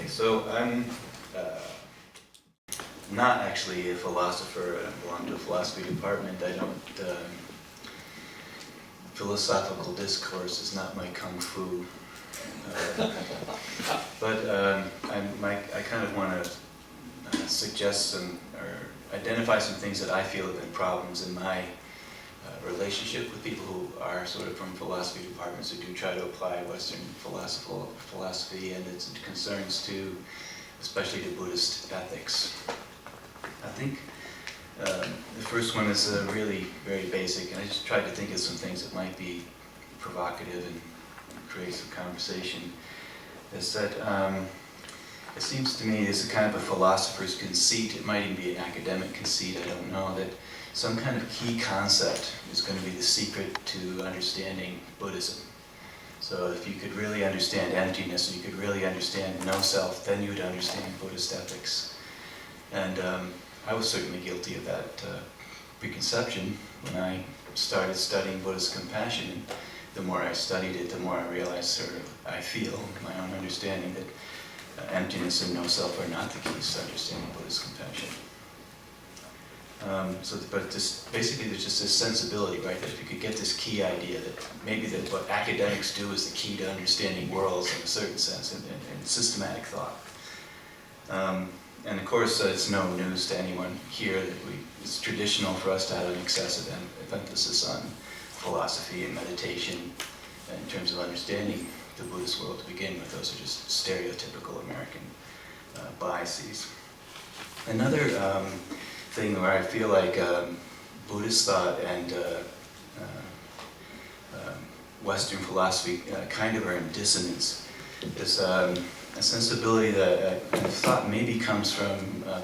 Okay, so I'm not actually a philosopher. I belong to a philosophy department. I don't. Philosophical discourse is not my kung fu. But I kind of want to suggest some, or identify some things that I feel have been problems in my relationship with people who are sort of from philosophy departments who do try to apply Western philosophy and its concerns to, especially to Buddhist ethics. I think the first one is really very basic, and I just tried to think of some things that might be provocative and create some conversation. Is that it seems to me there's a kind of a philosopher's conceit, it might even be an academic conceit, I don't know, that some kind of key concept is going to be the secret to understanding Buddhism. So if you could really understand emptiness, and you could really understand no self, then you would understand Buddhist ethics. And I was certainly guilty of that preconception when I started studying Buddhist compassion. And the more I studied it, the more I realized, or I feel, my own understanding, that emptiness and no self are not the keys to understanding Buddhist compassion. But basically there's just this sensibility, right, that if you could get this key idea that maybe that what academics do is the key to understanding worlds in a certain sense, and systematic thought. And of course, it's no news to anyone here that it's traditional for us to have an excessive emphasis on philosophy and meditation in terms of understanding the Buddhist world to begin with. Those are just stereotypical American biases. Another thing where I feel like Buddhist thought and Western philosophy kind of are in dissonance is a sensibility that I thought maybe comes from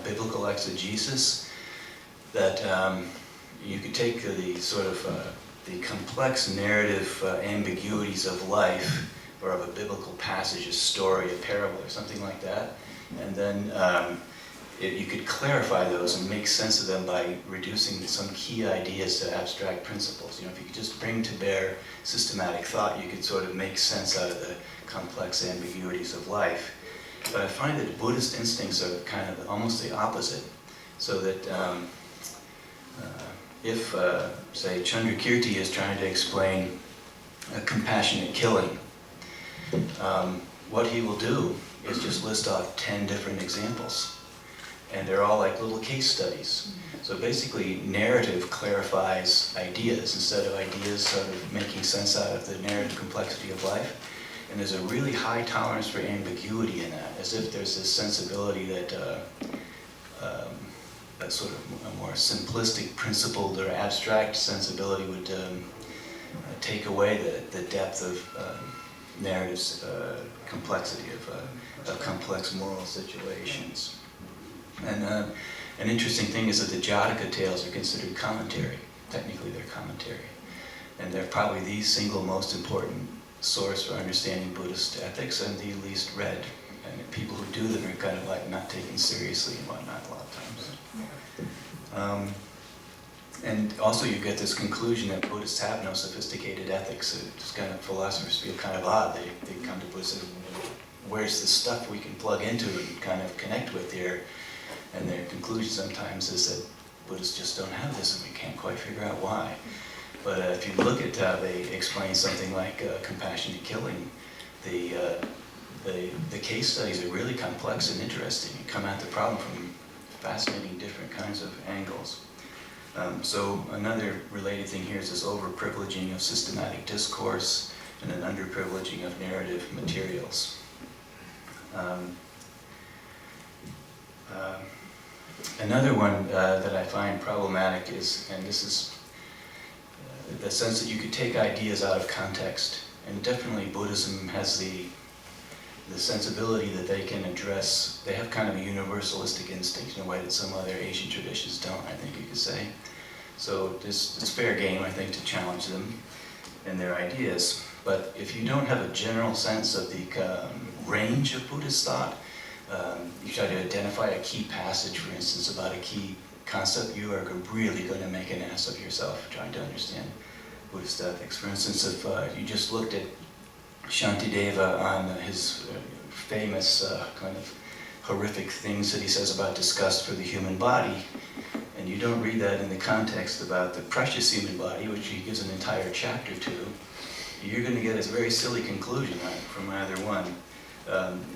biblical exegesis, that you could take the sort of the complex narrative ambiguities of life, or of a biblical passage, a story, a parable, or something like that, and then you could clarify those and make sense of them by reducing some key ideas to abstract principles. You know, if you could just bring to bear systematic thought, you could sort of make sense out of the complex ambiguities of life. But I find that Buddhist instincts are kind of almost the opposite. So that if, say, Chandrakirti is trying to explain compassionate killing, what he will do is just list off 10 different examples. And they're all like little case studies. So basically, narrative clarifies ideas instead of ideas sort of making sense out of the narrative complexity of life. And there's a really high tolerance for ambiguity in that, as if there's this sensibility that that sort of a more simplistic, principled, or abstract sensibility would take away the depth of narrative's complexity of complex moral situations. And an interesting thing is that the Jataka tales are considered commentary. Technically, they're commentary. And they're probably the single most important source for understanding Buddhist ethics, and the least read. And people who do them are kind of like not taken seriously and whatnot a lot of times. And also you get this conclusion that Buddhists have no sophisticated ethics. So just kind of philosophers feel kind of odd. They come to Buddhism, where's the stuff we can plug into and kind of connect with here? And their conclusion sometimes is that Buddhists just don't have this, and we can't quite figure out why. But if you look at how they explain something like compassionate killing, the case studies are really complex and interesting. You come at the problem from fascinating different kinds of angles. So another related thing here is this overprivileging of systematic discourse and an underprivileging of narrative materials. Another one that I find problematic is, and this is the sense that you could take ideas out of context. And definitely Buddhism has the sensibility that they can address, they have kind of a universalistic instinct in a way that some other Asian traditions don't, I think you could say. So it's fair game, I think, to challenge them and their ideas. But if you don't have a general sense of the range of Buddhist thought, you try to identify a key passage, for instance, about a key concept, you are really going to make an ass of yourself trying to understand Buddhist ethics. For instance, if you just looked at Shantideva on his famous kind of horrific things that he says about disgust for the human body, and you don't read that in the context about the precious human body, which he gives an entire chapter to, you're going to get a very silly conclusion from either one.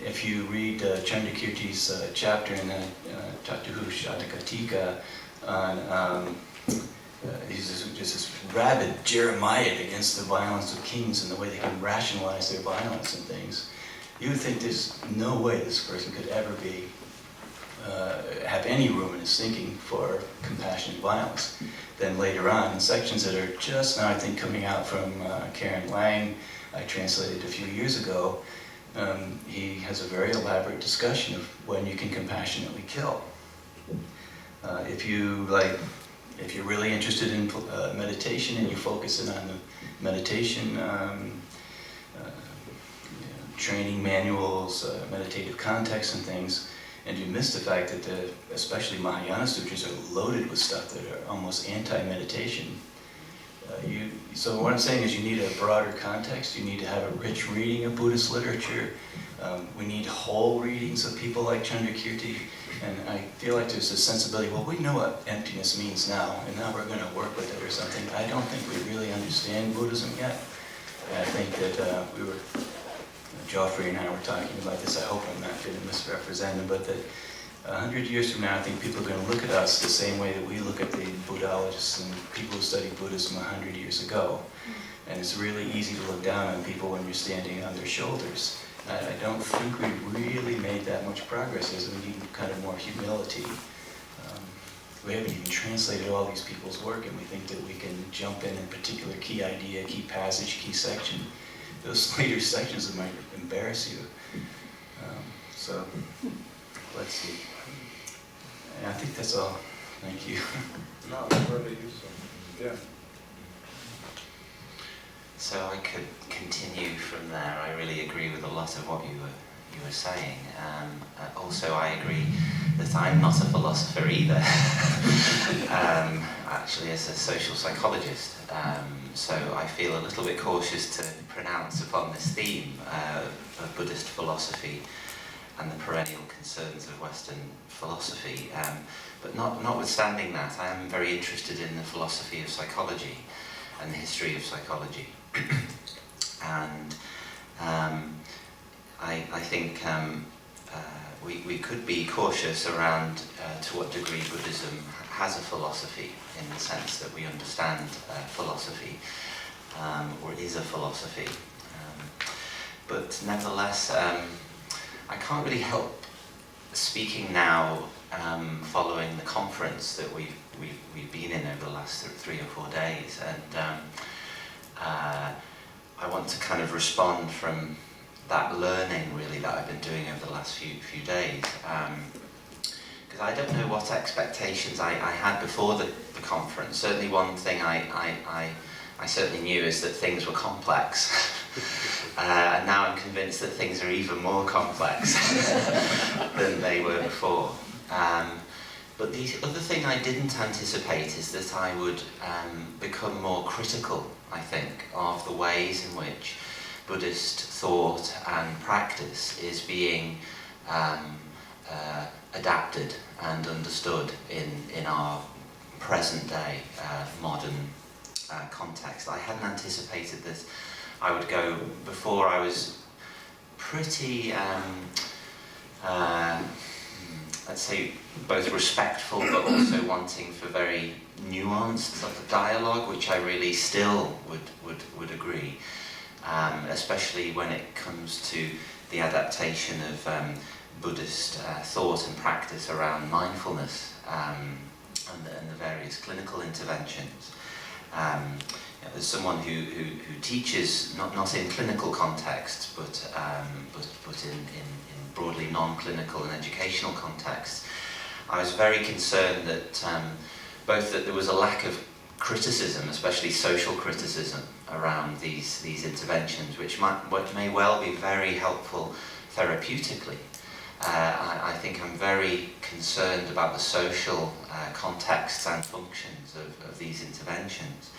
If you read Chandrakirti's chapter in Tatuhu Shatakatika on he's just this rabid Jeremiah against the violence of kings and the way they can rationalize their violence and things, you would think there's no way this person could ever be have any room in his thinking for compassionate violence. Then later on, in sections that are just now, I think, coming out from Karen Lang, I translated a few years ago, he has a very elaborate discussion of when you can compassionately kill. If you're really interested in meditation and you focus in on the meditation training manuals, meditative context and things, and you miss the fact that especially Mahayana sutras are loaded with stuff that are almost anti-meditation. So what I'm saying is you need a broader context, you need to have a rich reading of Buddhist literature, we need whole readings of people like Chandrakirti, and I feel like there's a sensibility, well, we know what emptiness means now, and now we're going to work with it or something. I don't think we really understand Buddhism yet. And I think that Joffrey and I were talking about this, I hope I'm not going to misrepresent him, but that 100 years from now, I think people are going to look at us the same way that we look at the Buddhologists and people who studied Buddhism 100 years ago. And it's really easy to look down on people when you're standing on their shoulders. I don't think we really made that much progress, as we need kind of more humility. We haven't even translated all these people's work, and we think that we can jump in a particular key idea, key passage, key section. Those later sections might embarrass you. So let's see. And I think that's all. Thank you. No, it's really useful. Yeah. So I could continue from there. I really agree with a lot of what you were saying. Also, I agree that I'm not a philosopher either. Actually, as a social psychologist, so I feel a little bit cautious to pronounce upon this theme of Buddhist philosophy and the perennial concerns of Western philosophy. But notwithstanding that, I am very interested in the philosophy of psychology and the history of psychology. And I think we could be cautious around to what degree Buddhism has a philosophy, in the sense that we understand philosophy, or is a philosophy. But nevertheless, I can't really help speaking now, following the conference that we've been in over the last 3 or 4 days, and I want to kind of respond from that learning really that I've been doing over the last few days, because I don't know what expectations I had before the conference. Certainly one thing I certainly knew is that things were complex, and now I'm convinced that things are even more complex than they were before. But the other thing I didn't anticipate is that I would become more critical, I think, of the ways in which Buddhist thought and practice is being adapted and understood in our present day modern context. I hadn't anticipated that I would go. Before, I was pretty let's say, both respectful but also wanting for very nuanced sort of dialogue, which I really still would agree, especially when it comes to the adaptation of Buddhist thought and practice around mindfulness and the various clinical interventions. As someone who teaches not in clinical contexts, but in broadly non-clinical and educational contexts, I was very concerned that both that there was a lack of criticism, especially social criticism, around these interventions, which may well be very helpful therapeutically. I think I'm very concerned about the social contexts and functions of these interventions.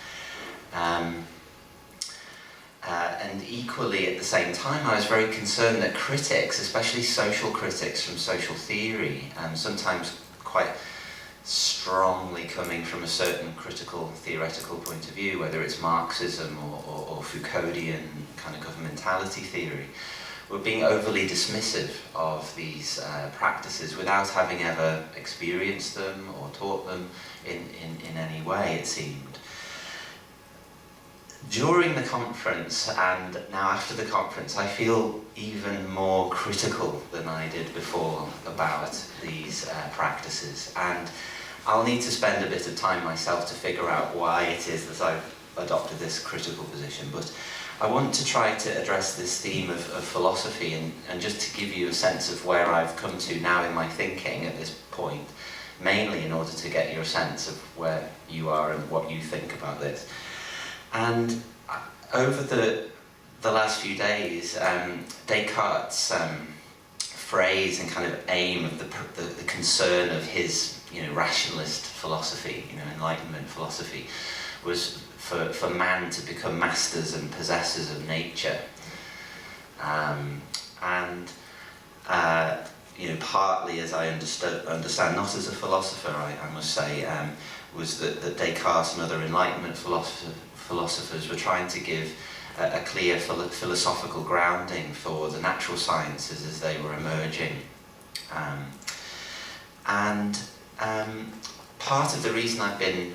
And equally at the same time, I was very concerned that critics, especially social critics from social theory, sometimes quite strongly coming from a certain critical theoretical point of view, whether it's Marxism or Foucauldian kind of governmentality theory, were being overly dismissive of these practices without having ever experienced them or taught them in any way, it seemed. During the conference and now after the conference, I feel even more critical than I did before about these practices, and I'll need to spend a bit of time myself to figure out why it is that I've adopted this critical position. But I want to try to address this theme of philosophy and just to give you a sense of where I've come to now in my thinking at this point, mainly in order to get your sense of where you are and what you think about this. And over the last few days, Descartes' phrase and kind of aim of the concern of his rationalist philosophy, Enlightenment philosophy, was for man to become masters and possessors of nature. Partly, as I understand, not as a philosopher, I must say, was that Descartes and other Enlightenment philosophers were trying to give a clear philosophical grounding for the natural sciences as they were emerging. Part of the reason I've been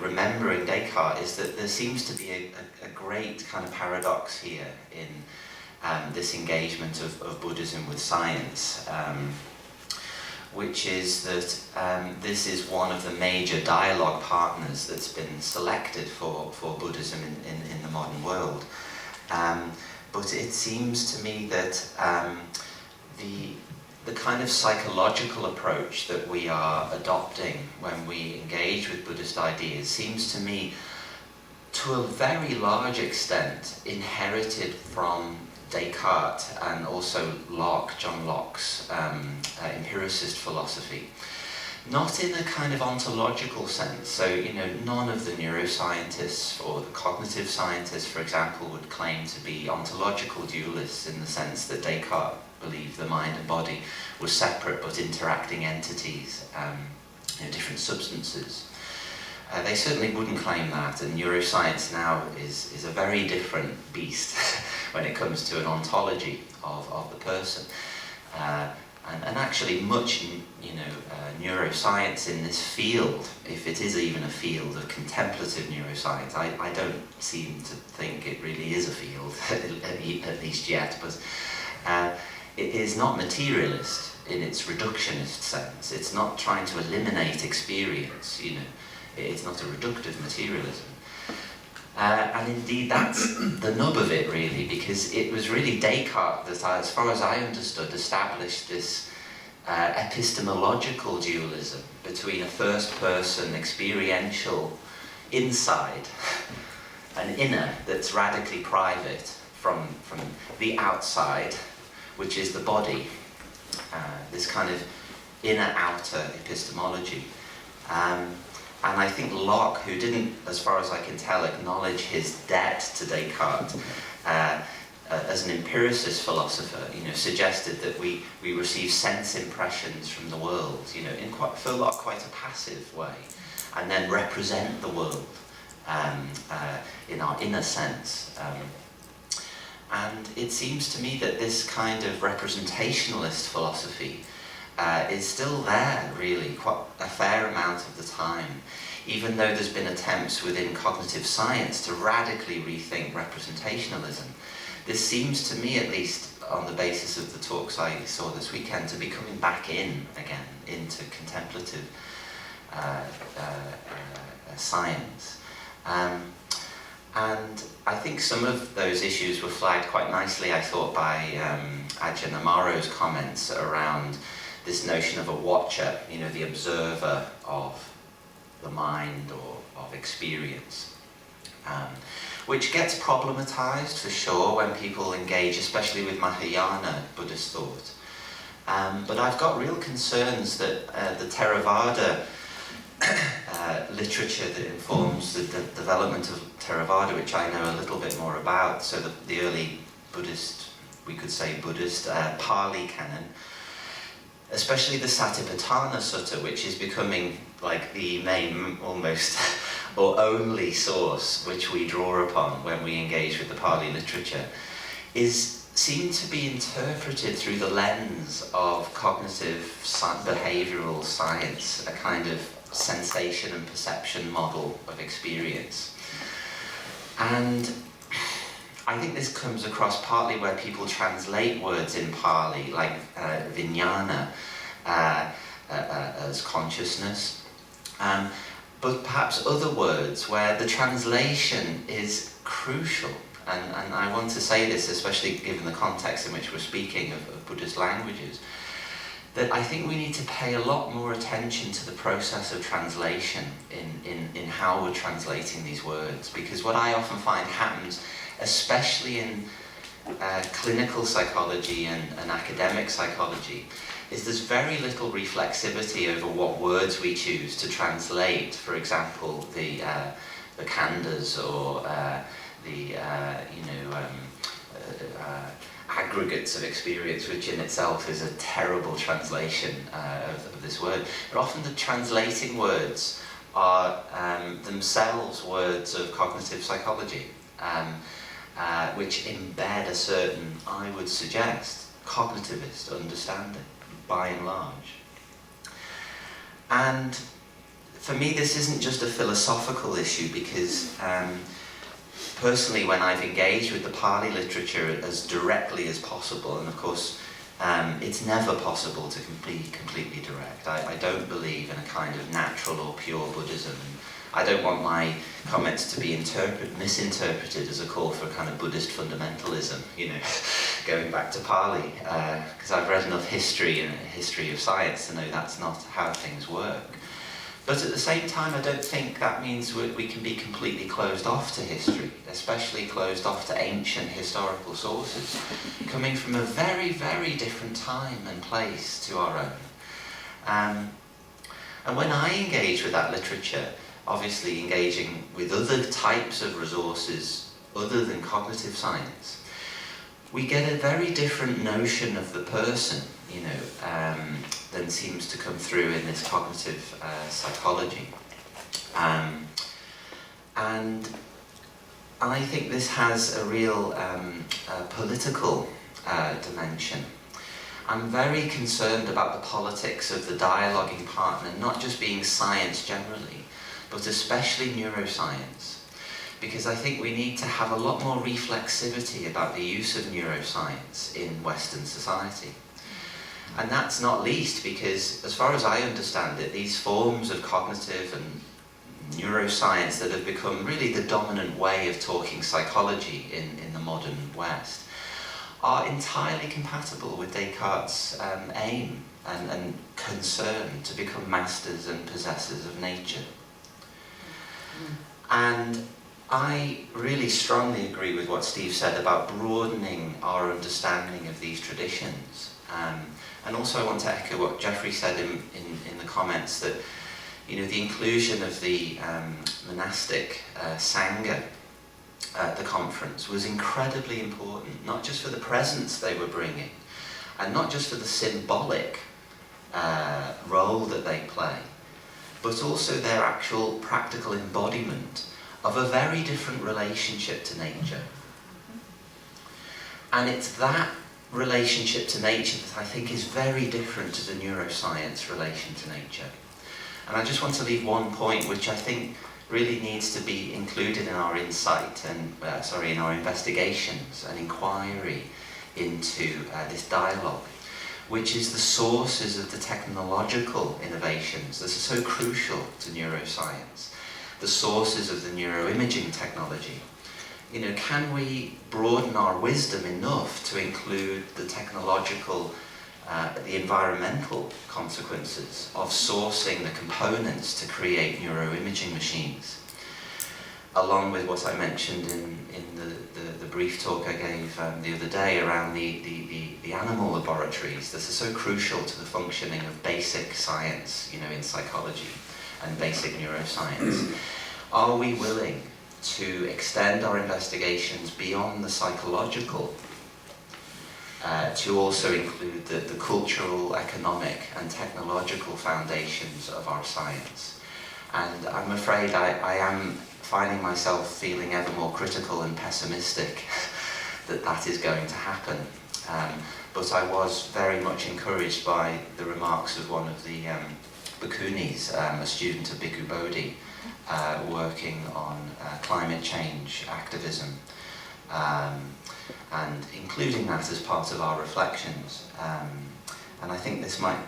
remembering Descartes is that there seems to be a great kind of paradox here in this engagement of Buddhism with science, which is that this is one of the major dialogue partners that's been selected for Buddhism in the modern world. But it seems to me that the kind of psychological approach that we are adopting when we engage with Buddhist ideas seems to me to a very large extent inherited from Descartes and also Locke, John Locke's empiricist philosophy. Not in a kind of ontological sense, so none of the neuroscientists or the cognitive scientists, for example, would claim to be ontological dualists in the sense that Descartes believed the mind and body were separate but interacting entities, different substances. They certainly wouldn't claim that, and neuroscience now is a very different beast when it comes to an ontology of the person. And actually much neuroscience in this field, if it is even a field of contemplative neuroscience, I don't seem to think it really is a field, at least yet, but it is not materialist in its reductionist sense. It's not trying to eliminate experience, it's not a reductive materialism. And indeed that's the nub of it really, because it was really Descartes that, as far as I understood, established this epistemological dualism between a first-person experiential inside, an inner that's radically private from the outside, which is the body, this kind of inner-outer epistemology. And I think Locke, who didn't, as far as I can tell, acknowledge his debt to Descartes as an empiricist philosopher, suggested that we receive sense impressions from the world, for Locke quite a passive way, and then represent the world in our inner sense. And it seems to me that this kind of representationalist philosophy is still there, really, quite a fair amount of the time, even though there's been attempts within cognitive science to radically rethink representationalism. This seems to me, at least on the basis of the talks I saw this weekend, to be coming back in again into contemplative science. And I think some of those issues were flagged quite nicely, I thought, by Ajahn Amaro's comments around this notion of a watcher, the observer of the mind or of experience, which gets problematized for sure when people engage, especially with Mahayana Buddhist thought. But I've got real concerns that the Theravada literature that informs the development of Theravada, which I know a little bit more about, so the early Buddhist, we could say Buddhist, Pali canon, especially the Satipatthana Sutta, which is becoming like the main, almost, or only source which we draw upon when we engage with the Pali literature, seem to be interpreted through the lens of cognitive behavioural science, a kind of sensation and perception model of experience. And I think this comes across partly where people translate words in Pali, like vijnana, as consciousness, but perhaps other words where the translation is crucial. And I want to say this, especially given the context in which we're speaking of Buddhist languages, that I think we need to pay a lot more attention to the process of translation in how we're translating these words. Because what I often find happens, especially in clinical psychology and academic psychology, is there's very little reflexivity over what words we choose to translate, for example, the khandhas or the aggregates of experience, which in itself is a terrible translation of this word. But often the translating words are themselves words of cognitive psychology, which embed a certain, I would suggest, cognitivist understanding, by and large. And for me, this isn't just a philosophical issue, because personally, when I've engaged with the Pali literature as directly as possible, and of course it's never possible to be completely direct. I don't believe in a kind of natural or pure Buddhism. I don't want my comments to be misinterpreted as a call for kind of Buddhist fundamentalism, going back to Pali, because I've read enough history and history of science to know that's not how things work. But at the same time, I don't think that means we can be completely closed off to history, especially closed off to ancient historical sources, coming from a very, very different time and place to our own. And when I engage with that literature, obviously engaging with other types of resources other than cognitive science, we get a very different notion of the person, than seems to come through in this cognitive psychology. And I think this has a real political dimension. I'm very concerned about the politics of the dialoguing partner, not just being science generally, but especially neuroscience. Because I think we need to have a lot more reflexivity about the use of neuroscience in Western society. And that's not least because, as far as I understand it, these forms of cognitive and neuroscience that have become really the dominant way of talking psychology in the modern West are entirely compatible with Descartes' aim and concern to become masters and possessors of nature. And I really strongly agree with what Steve said about broadening our understanding of these traditions. And also I want to echo what Jeffrey said in the comments, that the inclusion of the monastic Sangha at the conference was incredibly important, not just for the presence they were bringing, and not just for the symbolic role that they play, but also their actual practical embodiment of a very different relationship to nature. And it's that relationship to nature that I think is very different to the neuroscience relation to nature. And I just want to leave one point which I think really needs to be included in our insight and, in our investigations and inquiry into this dialogue, which is the sources of the technological innovations that are so crucial to neuroscience, the sources of the neuroimaging technology. Can we broaden our wisdom enough to include the technological, the environmental consequences of sourcing the components to create neuroimaging machines? Along with what I mentioned in the brief talk I gave the other day around the animal laboratories that are so crucial to the functioning of basic science, in psychology and basic neuroscience. Are we willing to extend our investigations beyond the psychological, to also include the cultural, economic and technological foundations of our science. And I'm afraid I am finding myself feeling ever more critical and pessimistic that is going to happen. But I was very much encouraged by the remarks of one of the Bhikkhunis, a student of Bhikkhu Bodhi, working on climate change activism, and including that as part of our reflections. And I think this might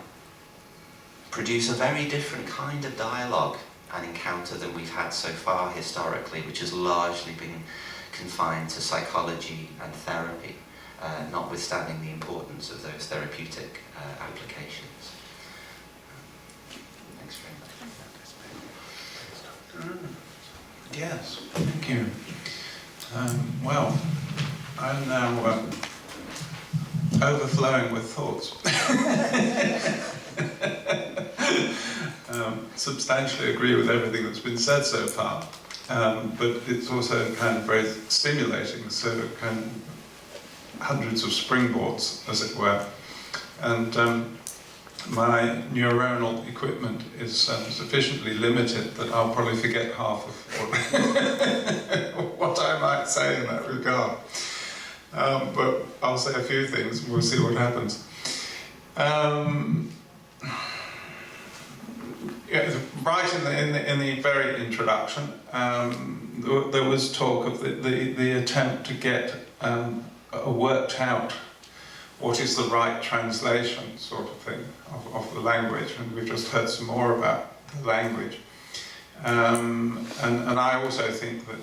produce a very different kind of dialogue and encounter than we've had so far historically, which has largely been confined to psychology and therapy, notwithstanding the importance of those therapeutic applications. Thanks very much. Yes, thank you. Well, I'm now overflowing with thoughts. Substantially agree with everything that's been said so far, but it's also kind of very stimulating, so kind of hundreds of springboards, as it were. And my neuronal equipment is sufficiently limited that I'll probably forget half of what I might say in that regard. But I'll say a few things and we'll see what happens. Yeah, right in the very introduction, there was talk of the attempt to get worked out what is the right translation, sort of thing, of the language, and we've just heard some more about the language. And I also think that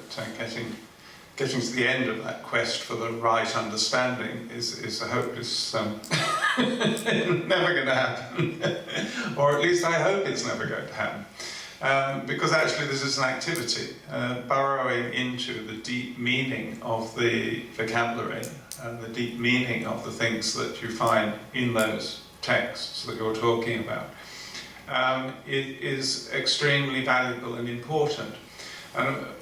getting to the end of that quest for the right understanding is a hopeless, never going to happen, or at least I hope it's never going to happen, because actually this is an activity, burrowing into the deep meaning of the vocabulary and the deep meaning of the things that you find in those texts that you're talking about. It is extremely valuable and important.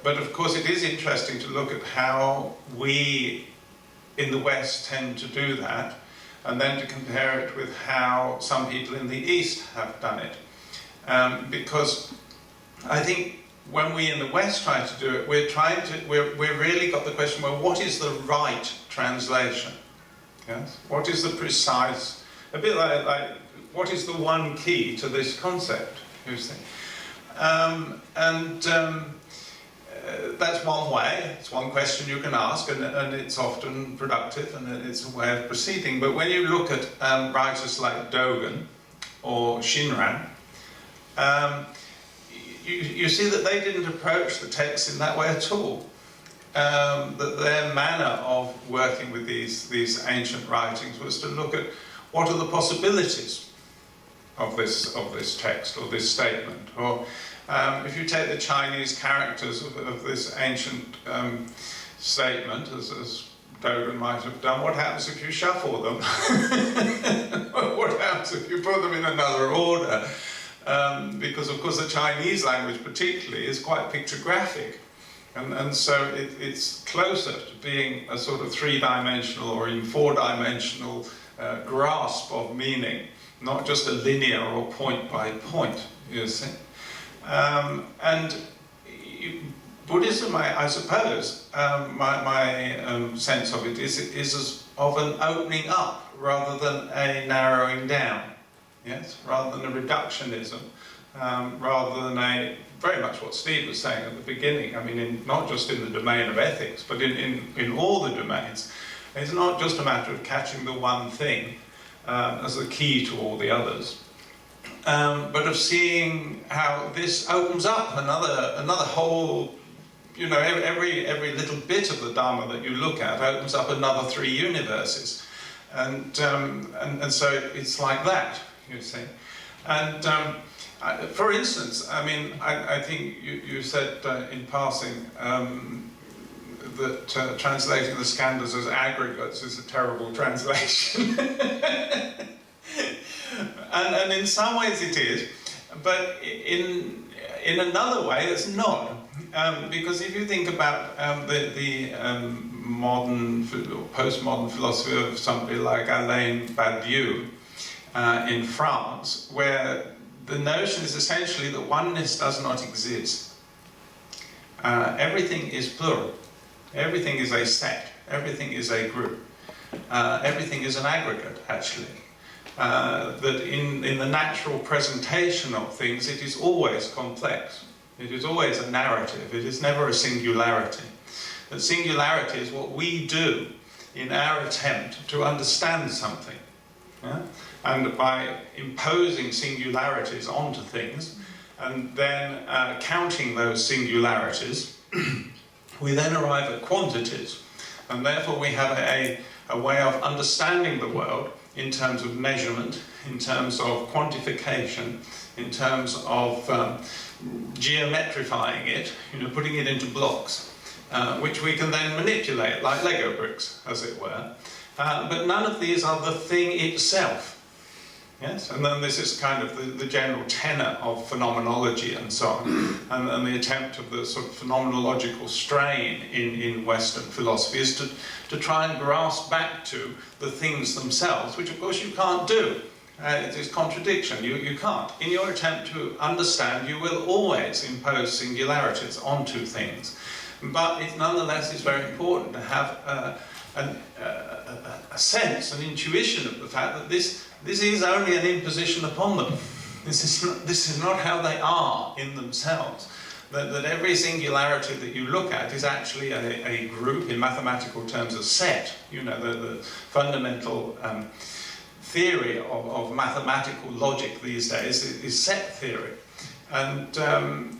But of course it is interesting to look at how we in the West tend to do that, and then to compare it with how some people in the East have done it. Because I think when we in the West try to do it, we're really got the question, well, what is the right translation? Yes? What is the precise, a bit like what is the one key to this concept, you see? That's one way, it's one question you can ask, and it's often productive, and it's a way of proceeding. But when you look at writers like Dogen or Shinran, you see that they didn't approach the text in that way at all. That their manner of working with these ancient writings was to look at what are the possibilities of this text or this statement. Or if you take the Chinese characters of this ancient statement, as Dogen might have done, what happens if you shuffle them? What happens if you put them in another order? Because of course the Chinese language particularly is quite pictographic, and so it's closer to being a sort of three-dimensional or even four-dimensional grasp of meaning, not just a linear or point by point, you see. And Buddhism, I suppose, my sense of it is as of an opening up rather than a narrowing down. Yes, rather than a reductionism, rather than a, very much what Steve was saying at the beginning, I mean, not just in the domain of ethics, but in all the domains. It's not just a matter of catching the one thing as the key to all the others, but of seeing how this opens up another whole, you know, every little bit of the Dharma that you look at opens up another three universes. And so it's like that, you see. And for instance, I mean, I think you said in passing that translating the skandhas as aggregates is a terrible translation. and in some ways it is, but in another way it's not. because if you think about the modern or postmodern philosophy of somebody like Alain Badiou in France, where the notion is essentially that oneness does not exist. Everything is plural. Everything is a set. Everything is a group. Everything is an aggregate, actually. That in the natural presentation of things, it is always complex. It is always a narrative. It is never a singularity. The singularity is what we do in our attempt to understand something. Yeah? And by imposing singularities onto things, and then counting those singularities, we then arrive at quantities. And therefore we have a way of understanding the world in terms of measurement, in terms of quantification, in terms of geometrifying it, putting it into blocks, which we can then manipulate like Lego bricks, as it were. But none of these are the thing itself. Yes, and then this is kind of the general tenor of phenomenology and so on, and the attempt of the sort of phenomenological strain in Western philosophy is to try and grasp back to the things themselves, which of course you can't do. It is contradiction, you can't. In your attempt to understand, you will always impose singularities onto things, but it nonetheless is very important to have a sense, an intuition of the fact that this is only an imposition upon them. This is not how they are in themselves. That every singularity that you look at is actually a group, in mathematical terms, a set. The fundamental theory of mathematical logic these days is set theory. And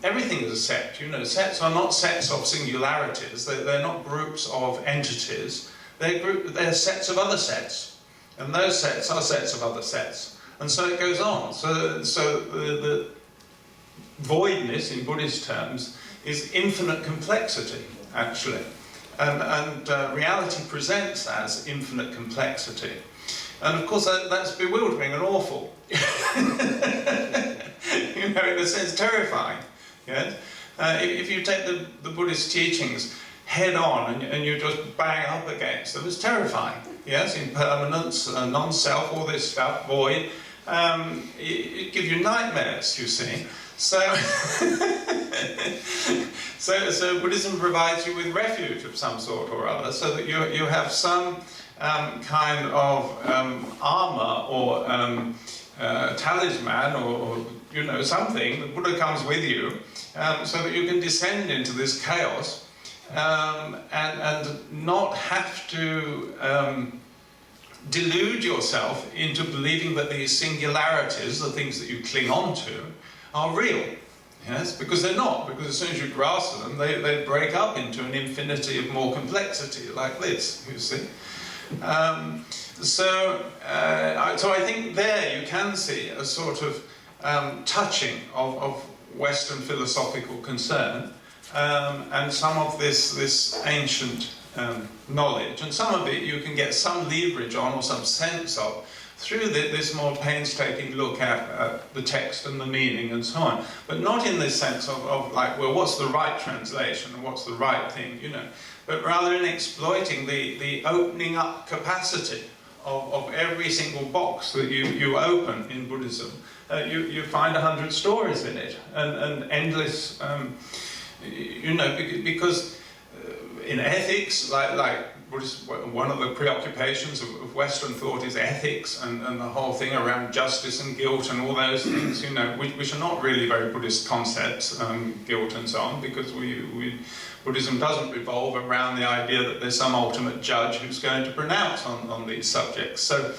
everything is a set. Sets are not sets of singularities. They're not groups of entities. They're sets of other sets. And those sets are sets of other sets. And so it goes on. So the voidness, in Buddhist terms, is infinite complexity, actually. And reality presents as infinite complexity. And of course that's bewildering and awful. In a sense, terrifying. Yes? If you take the Buddhist teachings head on and you just bang up against them, it's terrifying. Yes, impermanence, non-self, all this stuff, void, it gives you nightmares, you see. So, so Buddhism provides you with refuge of some sort or other, so that you have some kind of armour or talisman or something. The Buddha comes with you, so that you can descend into this chaos. And not have to delude yourself into believing that these singularities, the things that you cling on to, are real. Yes, because they're not. Because as soon as you grasp them, they break up into an infinity of more complexity, like this, you see. So I think there you can see a sort of touching of Western philosophical concern. And some of this ancient knowledge, and some of it you can get some leverage on or some sense of through this more painstaking look at the text and the meaning and so on, but not in this sense of like, well, what's the right translation and what's the right thing, but rather in exploiting the opening up capacity of every single box that you open in Buddhism. You find 100 stories in it and endless. Because in ethics, like one of the preoccupations of Western thought is ethics and the whole thing around justice and guilt and all those things, which are not really very Buddhist concepts, guilt and so on, because Buddhism doesn't revolve around the idea that there's some ultimate judge who's going to pronounce on these subjects. So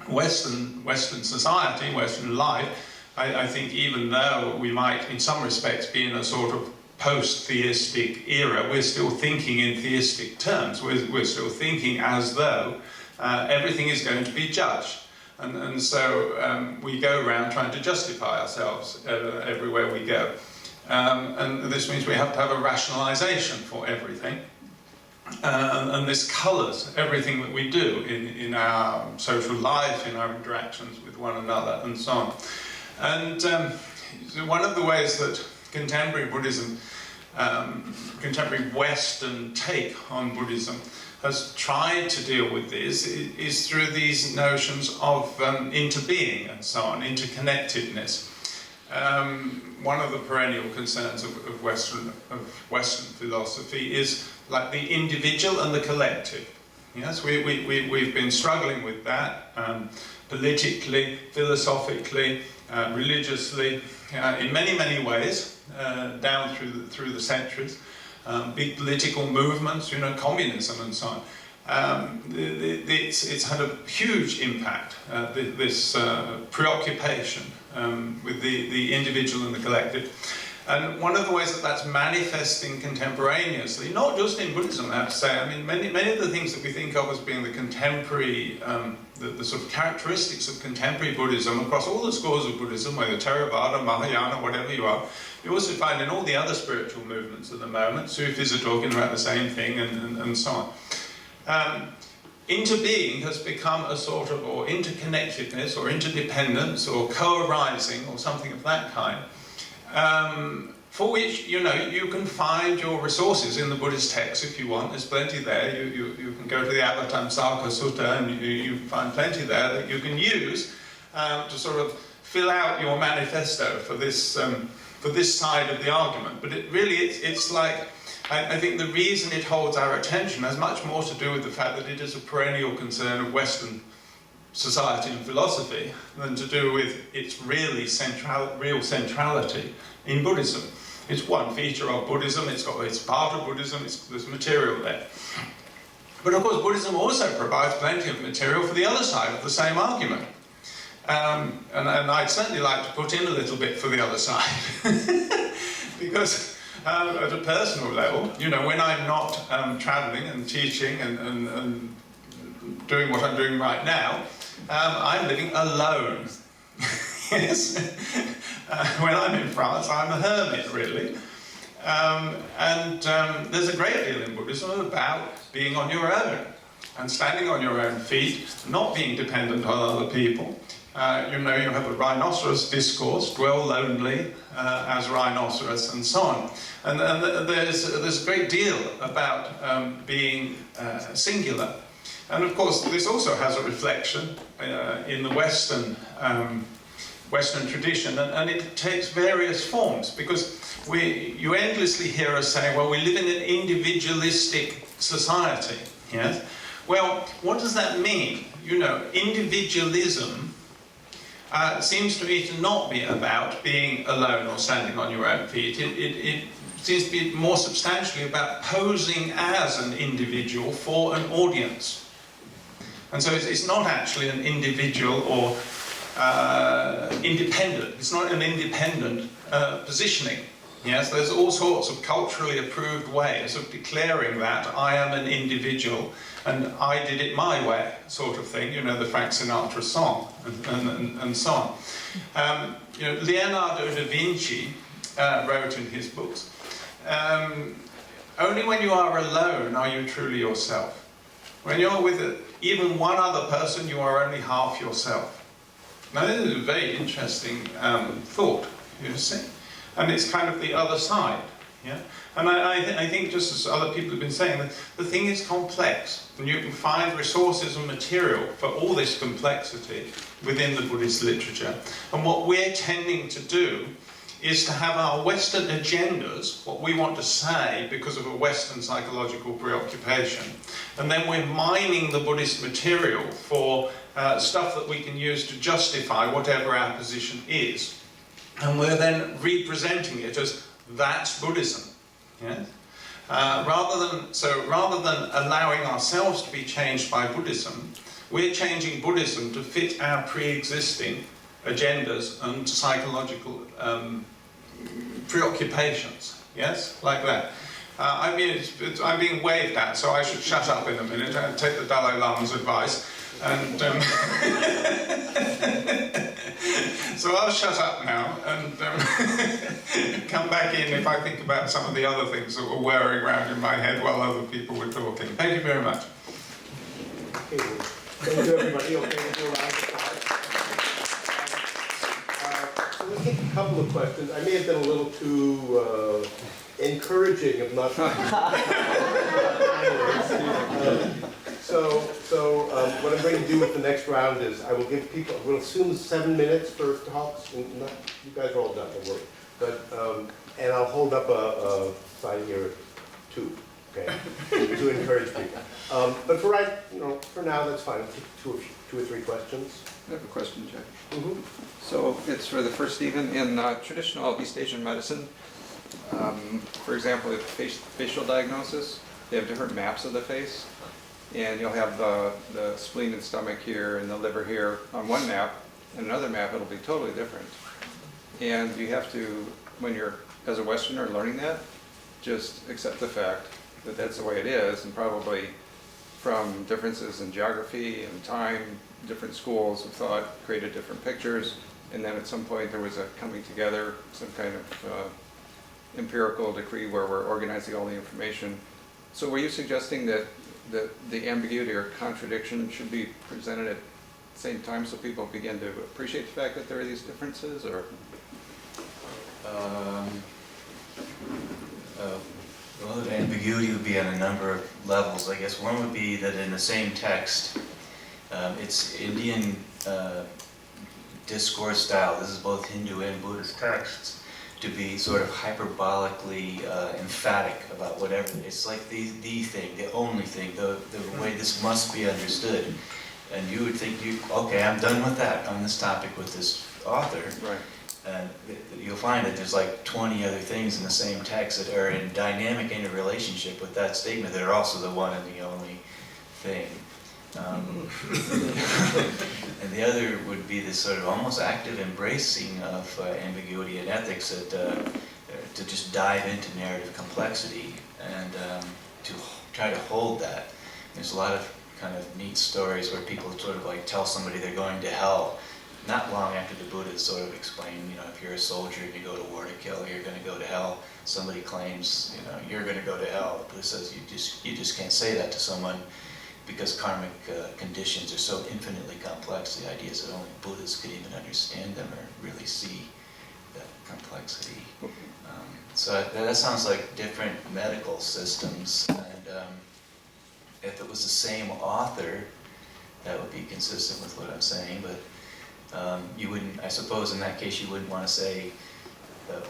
Western society, Western life, I think even though we might in some respects be in a sort of post-theistic era, we're still thinking in theistic terms. We're still thinking as though everything is going to be judged. And so we go around trying to justify ourselves everywhere we go. And this means we have to have a rationalization for everything. And this colours everything that we do in our social life, in our interactions with one another, and so on. And one of the ways that contemporary Buddhism contemporary Western take on Buddhism has tried to deal with this is through these notions of interbeing and so on, interconnectedness. One of the perennial concerns of Western philosophy is like the individual and the collective. Yes, we've been struggling with that politically, philosophically, religiously, in many ways, down through the centuries. Big political movements, you know, communism and so on. It's had a huge impact, this preoccupation with the individual and the collective. And one of the ways that that's manifesting contemporaneously, not just in Buddhism, I have to say, I mean, many of the things that we think of as being the contemporary, the sort of characteristics of contemporary Buddhism across all the schools of Buddhism, whether Theravada, Mahayana, whatever you are, you also find in all the other spiritual movements at the moment. Sufis are talking about the same thing and so on. Interbeing has become a sort of, or interconnectedness, or interdependence, or co-arising, or something of that kind. For which, you know, you can find your resources in the Buddhist texts if you want. There's plenty there. You can go to the Avatamsaka Sutta and you find plenty there that you can use to sort of fill out your manifesto for this side of the argument. But it's like, I think the reason it holds our attention has much more to do with the fact that it is a perennial concern of Western society and philosophy than to do with its real centrality in Buddhism. It's one feature of Buddhism, it's part of Buddhism, there's material there. But of course Buddhism also provides plenty of material for the other side of the same argument. And I'd certainly like to put in a little bit for the other side. Because at a personal level, you know, when I'm not travelling and teaching and doing what I'm doing right now, I'm living alone. Yes. When I'm in France, I'm a hermit, really. There's a great deal in Buddhism about being on your own and standing on your own feet, not being dependent on other people. You know, you have a rhinoceros discourse, dwell lonely as rhinoceros, and so on. And there's a great deal about being singular. And of course, this also has a reflection in the Western tradition, and it takes various forms, because you endlessly hear us say, well, we live in an individualistic society. Yes? Well, what does that mean? You know, individualism seems to me to not be about being alone or standing on your own feet. It seems to be more substantially about posing as an individual for an audience. And so it's not actually an individual or independent. It's not an independent positioning. Yes, there's all sorts of culturally approved ways of declaring that I am an individual and I did it my way, sort of thing. You know, the Frank Sinatra song and so on. You know, Leonardo da Vinci wrote in his books, only when you are alone are you truly yourself. When you're with even one other person, you are only half yourself. Now, this is a very interesting thought, you see. And it's kind of the other side. Yeah? And I think, just as other people have been saying, that the thing is complex. And you can find resources and material for all this complexity within the Buddhist literature. And what we're tending to do is to have our Western agendas, what we want to say because of a Western psychological preoccupation. And then we're mining the Buddhist material for stuff that we can use to justify whatever our position is. And we're then representing it as that's Buddhism. Yes? Rather than allowing ourselves to be changed by Buddhism, we're changing Buddhism to fit our pre-existing agendas and psychological preoccupations. Yes, like that. I mean, I'm being waved at, so I should shut up in a minute and take the Dalai Lama's advice. And so I'll shut up now and come back in if I think about some of the other things that were whirring around in my head while other people were talking. Thank you very much. Thank you, everybody. Okay, we'll do a round of applause. So take a couple of questions. I may have been a little too encouraging of not. What I'm going to do with the next round is I will give people, we'll assume 7 minutes for talks. You guys are all done, don't worry. But, and I'll hold up a sign here, 2, okay, to encourage people. But for for now, that's fine. I'll take 2 or 3 questions. I have a question, Jack. Mm-hmm. So it's for the first Stephen. In traditional East Asian medicine, for example, with facial diagnosis, they have different maps of the face. And you'll have the spleen and stomach here and the liver here on one map, and another map it'll be totally different. And you have to, when you're, as a Westerner, learning that, just accept the fact that that's the way it is, and probably from differences in geography and time, different schools of thought created different pictures, and then at some point there was a coming together, some kind of empirical decree where we're organizing all the information. So were you suggesting that the ambiguity or contradiction should be presented at the same time so people begin to appreciate the fact that there are these differences, or? Well, the ambiguity would be on a number of levels. I guess one would be that in the same text, it's Indian discourse style. This is both Hindu and Buddhist texts, to be sort of hyperbolically emphatic about whatever. It's like the thing, the only thing, the way this must be understood. And you would think, okay, I'm done with that on this topic with this author. Right. And you'll find that there's like 20 other things in the same text that are in dynamic interrelationship with that statement that are also the one and the only thing. And the other would be this sort of almost active embracing of ambiguity and ethics, that to just dive into narrative complexity and to try to hold that. There's a lot of kind of neat stories where people sort of like tell somebody they're going to hell, not long after the Buddha sort of explained, if you're a soldier and you go to war to kill, you're going to go to hell. Somebody claims, you're going to go to hell. The Buddha says you just can't say that to someone, because karmic conditions are so infinitely complex. The idea is that only Buddhists could even understand them or really see that complexity. So that sounds like different medical systems. And if it was the same author, that would be consistent with what I'm saying. But you wouldn't, I suppose in that case, you wouldn't want to say,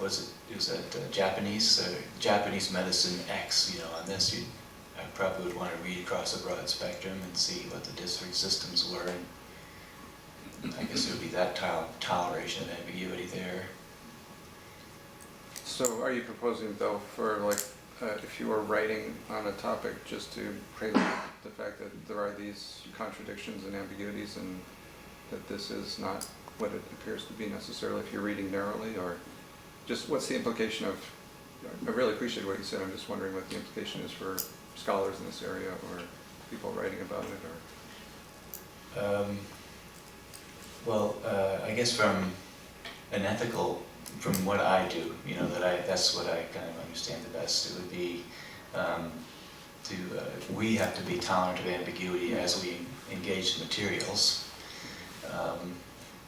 was it Japanese medicine X, on this. I probably would want to read across a broad spectrum and see what the district systems were. And I guess it would be that toleration of ambiguity there. So are you proposing, though, for if you were writing on a topic, just to praise the fact that there are these contradictions and ambiguities, and that this is not what it appears to be necessarily if you're reading narrowly, or just what's the implication of, I really appreciate what you said, I'm just wondering what the implication is for scholars in this area or people writing about it, or? I guess from an ethical, from what I do, that's what I kind of understand the best. It would be we have to be tolerant of ambiguity as we engage the materials,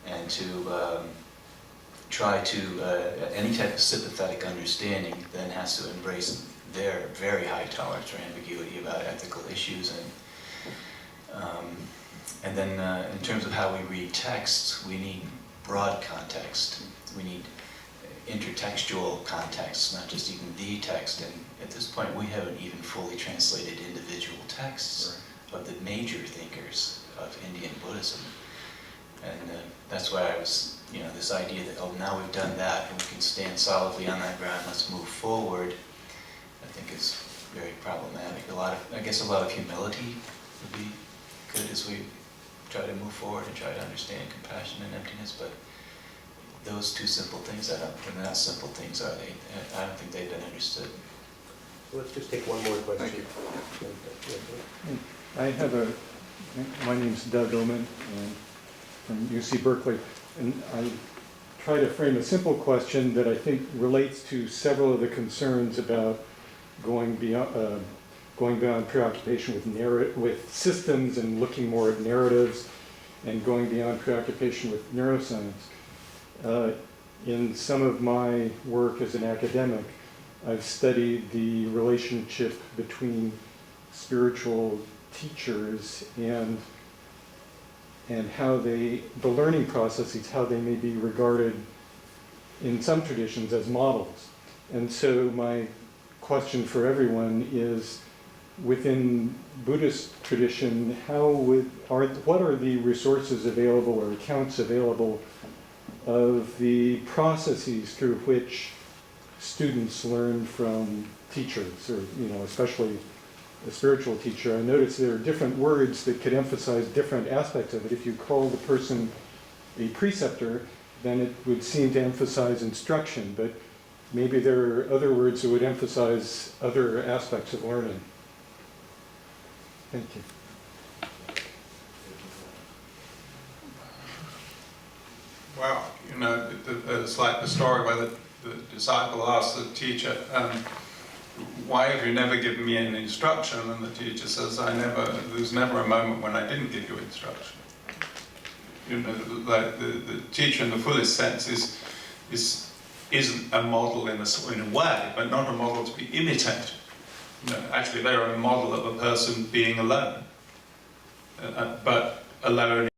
and to try to, any type of sympathetic understanding then has to embrace their very high tolerance for ambiguity about ethical issues. And then in terms of how we read texts, we need broad context. We need intertextual context, not just even the text. And at this point, we haven't even fully translated individual texts of the major thinkers of Indian Buddhism. And that's why I was, this idea that, now we've done that and we can stand solidly on that ground, let's move forward, I think is very problematic. A lot of humility would be good as we try to move forward and try to understand compassion and emptiness, but those two simple things, they're not simple things, are they? I don't think they've been understood. Let's just take one more question. Thank you. My name's Doug Oman, from UC Berkeley, and I try to frame a simple question that I think relates to several of the concerns about going beyond preoccupation with systems and looking more at narratives, and going beyond preoccupation with neuroscience. in some of my work as an academic, I've studied the relationship between spiritual teachers and how the learning processes, how they may be regarded in some traditions as models. And so my question for everyone is, within Buddhist tradition, what are the resources available or accounts available of the processes through which students learn from teachers, or especially a spiritual teacher? I notice there are different words that could emphasize different aspects of it. If you call the person a preceptor, then it would seem to emphasize instruction, but maybe there are other words that would emphasize other aspects of learning. Thank you. Well, it's like the story where the disciple asks the teacher, why have you never given me any instruction? And the teacher says, there's never a moment when I didn't give you instruction. Like the teacher in the fullest sense isn't a model in a way, but not a model to be imitated. Actually, they're a model of a person being alone, but alone